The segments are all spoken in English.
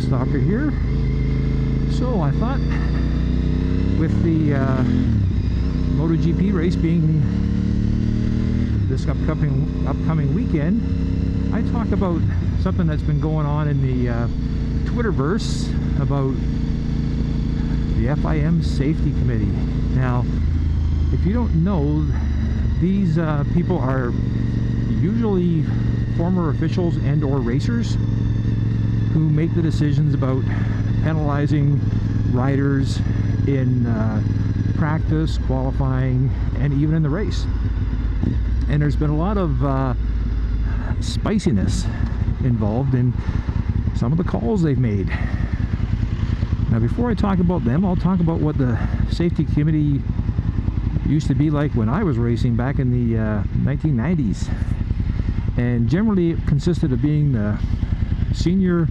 Stalker here. So I thought, with the MotoGP race being this upcoming weekend, I talk about something that's been going on in the Twitterverse about the FIM Safety Committee. Now, if you don't know, these people are usually former officials and or racers who make the decisions about penalizing riders in practice, qualifying, and even in the race. And there's been a lot of spiciness involved in some of the calls they've made. Now, before I talk about them, I'll talk about what the safety committee used to be like when I was racing back in the 1990s. And generally it consisted of being the senior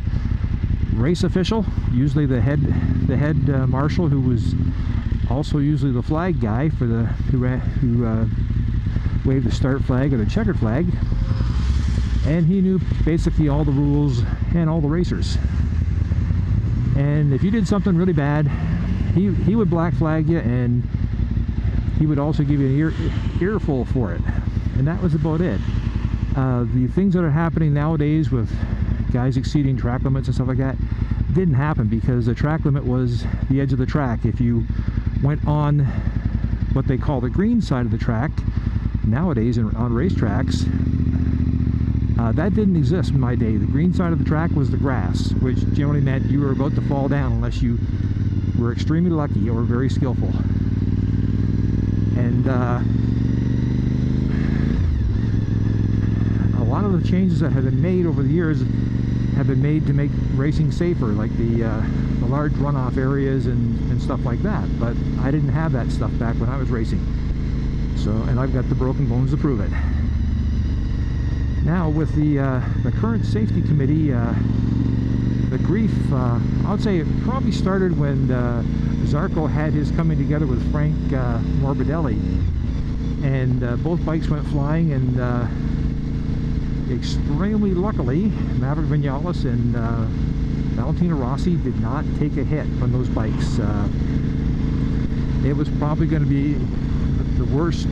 race official, usually the head marshal, who was also usually the flag guy for the who waved the start flag or the checkered flag, and he knew basically all the rules and all the racers. And if you did something really bad, he would black flag you, and he would also give you an earful for it, and that was about it. The things that are happening nowadays with guys exceeding track limits and stuff like that didn't happen, because the track limit was the edge of the track. If you went on what they call the green side of the track nowadays on racetracks, that didn't exist in my day. The green side of the track was the grass, which generally meant you were about to fall down unless you were extremely lucky or very skillful. And a lot of the changes that have been made over the years have been made to make racing safer, like the large runoff areas and stuff like that. But I didn't have that stuff back when I was racing. So, and I've got the broken bones to prove it. Now, with the current safety committee, the grief, I would say it probably started when Zarco had his coming together with Frank Morbidelli, and both bikes went flying, and extremely luckily, Maverick Vinales and Valentino Rossi did not take a hit from those bikes. It was probably going to be the worst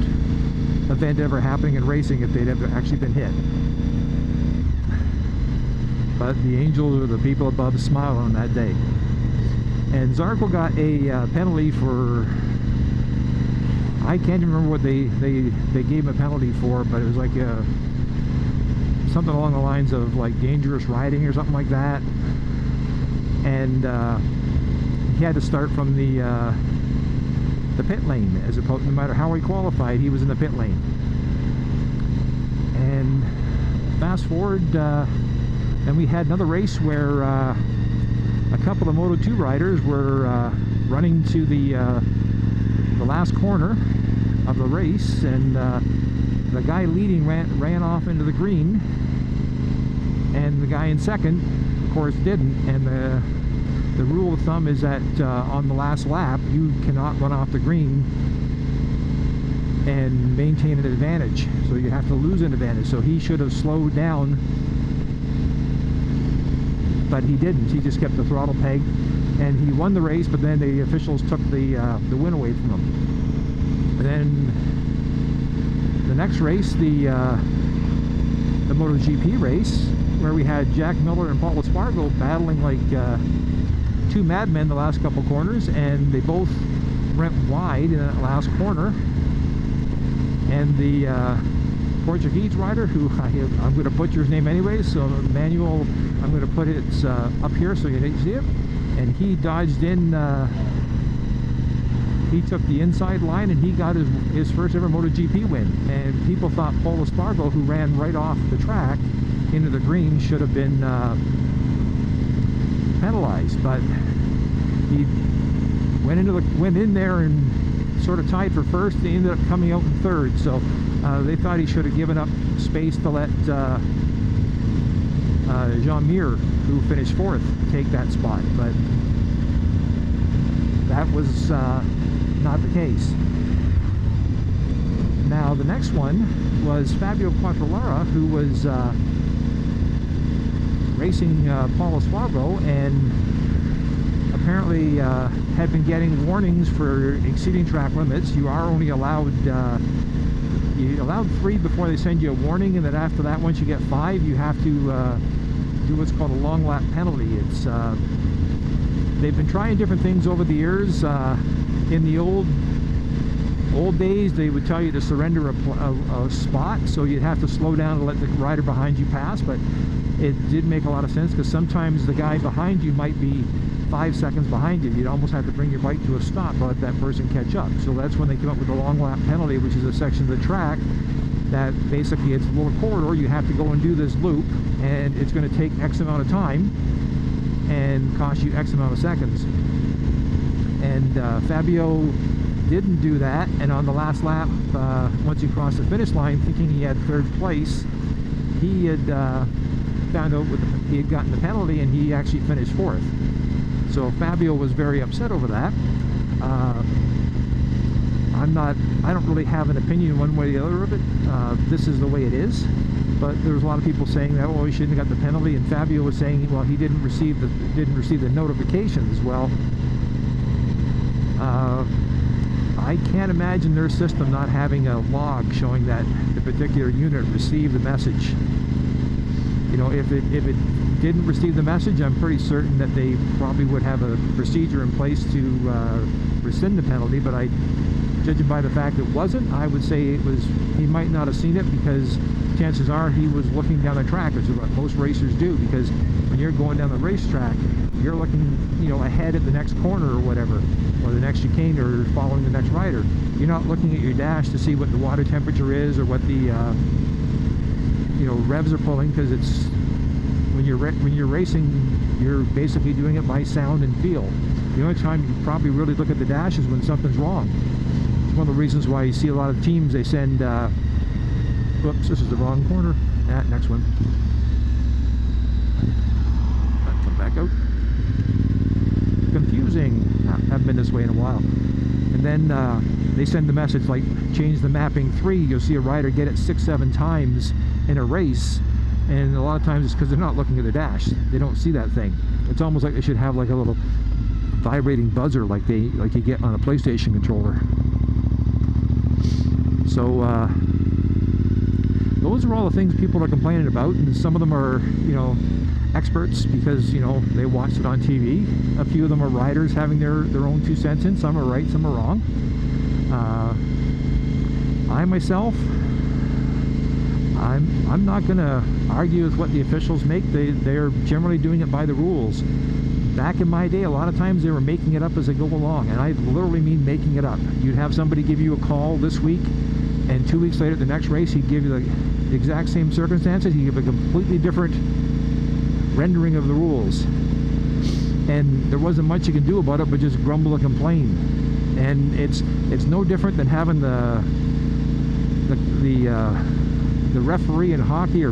event ever happening in racing if they'd ever actually been hit. But the angels or the people above smiled on that day. And Zarco got a penalty for, I can't remember what they gave him a penalty for, but it was like something along the lines of like dangerous riding or something like that. And he had to start from the pit lane, as opposed, no matter how he qualified, he was in the pit lane. And fast forward, then we had another race where a couple of Moto2 riders were running to the last corner of the race, and the guy leading ran off into the green, and the guy in second, of course, didn't. And the rule of thumb is that on the last lap, you cannot run off the green and maintain an advantage. So you have to lose an advantage. So he should have slowed down, but he didn't. He just kept the throttle pegged, and he won the race. But then the officials took the win away from him. And then the next race, the MotoGP race, where we had Jack Miller and Paul Espargaro battling like two madmen the last couple corners, and they both went wide in that last corner. And the Portuguese rider, who I'm going to butcher his name anyways, so Manuel, I'm going to put it up here so you can see it, and he dodged in, he took the inside line, and he got his first ever MotoGP win. And people thought Paul Espargaro, who ran right off the track into the green, should have been penalized, but he went in there and sort of tied for first. He ended up coming out in third, so they thought he should have given up space to let Jean Mir, who finished fourth, take that spot, but that was not the case. Now the next one was Fabio Quartararo, who was racing Paul Suavo, and apparently had been getting warnings for exceeding track limits. You are only allowed you're allowed 3 before they send you a warning, and then after that, once you get 5, you have to do what's called a long lap penalty. It's they've been trying different things over the years. In the old days, they would tell you to surrender a spot, so you'd have to slow down and let the rider behind you pass, but it did make a lot of sense, because sometimes the guy behind you might be 5 seconds behind you. You'd almost have to bring your bike to a stop to let that person catch up. So that's when they came up with the long lap penalty, which is a section of the track that basically it's a little corridor. You have to go and do this loop, and it's going to take X amount of time and cost you X amount of seconds. And Fabio didn't do that, and on the last lap, once he crossed the finish line, thinking he had 3rd place, he had found out he had gotten the penalty, and he actually finished 4th. So Fabio was very upset over that. I don't really have an opinion one way or the other of it. This is the way it is. But there was a lot of people saying that, well, he shouldn't have got the penalty, and Fabio was saying, well, he didn't receive the notifications. Well, I can't imagine their system not having a log showing that the particular unit received the message. You know, if it didn't receive the message, I'm pretty certain that they probably would have a procedure in place to rescind the penalty, but judging by the fact it wasn't, I would say he might not have seen it, because chances are he was looking down the track, which is what most racers do, because when you're going down the racetrack, you're looking, you know, ahead at the next corner or whatever, or the next chicane, or following the next rider. You're not looking at your dash to see what the water temperature is, or what the you know, revs are pulling, because it's when you're racing, you're basically doing it by sound and feel. The only time you probably really look at the dash is when something's wrong. It's one of the reasons why you see a lot of teams, they send whoops, this is the wrong corner. Next one. Come back out. Confusing. Haven't been this way in a while. And then they send the message like, change the mapping 3. You'll see a rider get it 6-7 times in a race, and a lot of times it's because they're not looking at the dash. They don't see that thing. It's almost like they should have like a little vibrating buzzer like you get on a PlayStation controller. So those are all the things people are complaining about, and some of them are, you know, experts because, you know, they watched it on TV. A few of them are riders having their own 2 cents in. Some are right, some are wrong. I myself, I'm not going to argue with what the officials make. They're generally doing it by the rules. Back in my day, a lot of times they were making it up as they go along, and I literally mean making it up. You'd have somebody give you a call this week, and 2 weeks later at the next race, he'd give you the exact same circumstances. He'd give a completely different rendering of the rules, and there wasn't much you can do about it but just grumble and complain. And it's no different than having the referee in hockey or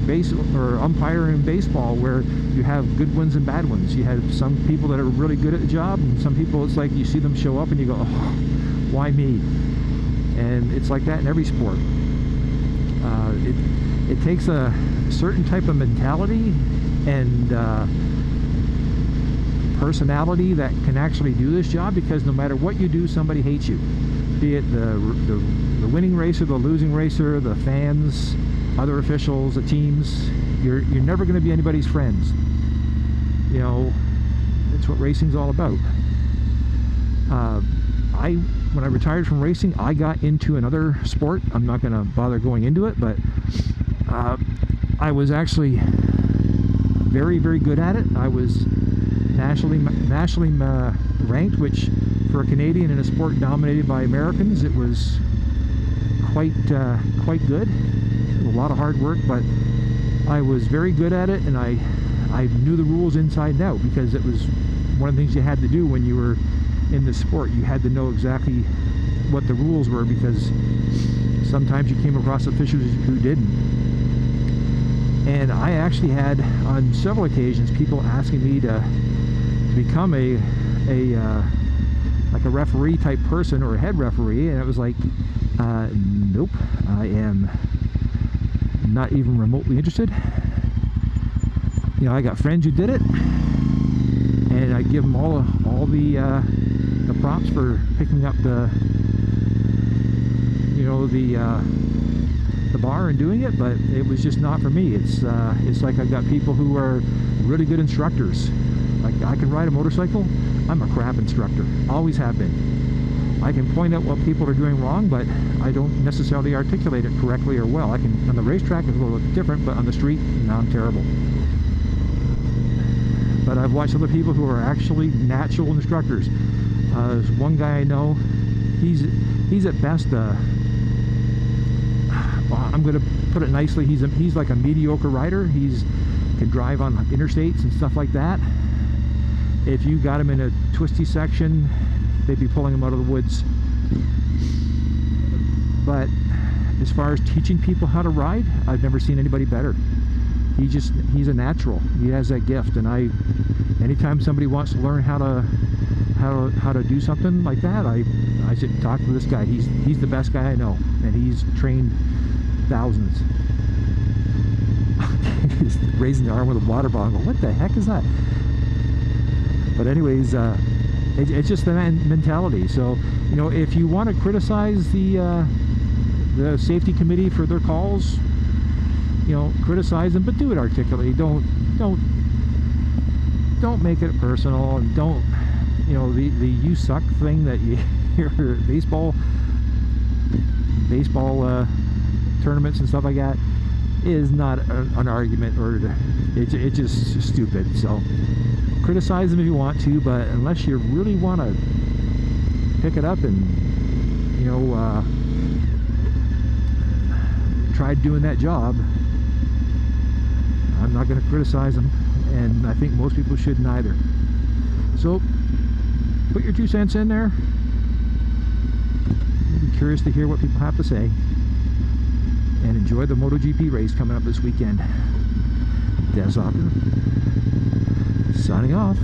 umpire in baseball, where you have good ones and bad ones. You have some people that are really good at the job, and some people it's like you see them show up and you go, oh, why me? And it's like that in every sport. It takes a certain type of mentality and personality that can actually do this job, because no matter what you do, somebody hates you. Be it the winning racer, the losing racer, the fans, other officials, the teams. You're never going to be anybody's friends. You know, it's what racing's all about. When I retired from racing, I got into another sport. I'm not going to bother going into it, but I was actually very, very good at it. I was nationally ranked, which for a Canadian in a sport dominated by Americans, it was quite good. A lot of hard work, but I was very good at it, and I knew the rules inside and out, because it was one of the things you had to do when you were in the sport. You had to know exactly what the rules were, because sometimes you came across officials who didn't. And I actually had, on several occasions, people asking me to become like a referee type person, or a head referee, and it was like, nope, I am not even remotely interested. you know, I got friends who did it, and I give them all the props for picking up the, you know, the bar and doing it, but it was just not for me. It's like I've got people who are really good instructors. Like, I can ride a motorcycle. I'm a crap instructor, always have been. I can point out what people are doing wrong, but I don't necessarily articulate it correctly or well. I can, on the racetrack it's a little bit different, but on the street, no, I'm terrible. But I've watched other people who are actually natural instructors. There's one guy I know, he's at best, well, I'm going to put it nicely, he's like a mediocre rider. He's can drive on interstates and stuff like that. If you got him in a twisty section, they'd be pulling him out of the woods. But as far as teaching people how to ride, I've never seen anybody better. He's a natural. He has that gift, and anytime somebody wants to learn how to do something like that, I should talk to this guy. He's the best guy I know, and he's trained thousands. He's raising the arm with a water bottle. What the heck is that? But anyways, it's just the mentality. So, you know, if you want to criticize the safety committee for their calls, you know, criticize them, but do it articulately. Don't make it personal, and don't, you know, the you suck thing that you hear baseball tournaments and stuff like that is not an argument, or it's just stupid. So criticize them if you want to, but unless you really want to pick it up and, you know, try doing that job, I'm not going to criticize them, and I think most people shouldn't either. So put your 2 cents in there. I'd be curious to hear what people have to say, and enjoy the MotoGP race coming up this weekend. DeathsStalker signing off.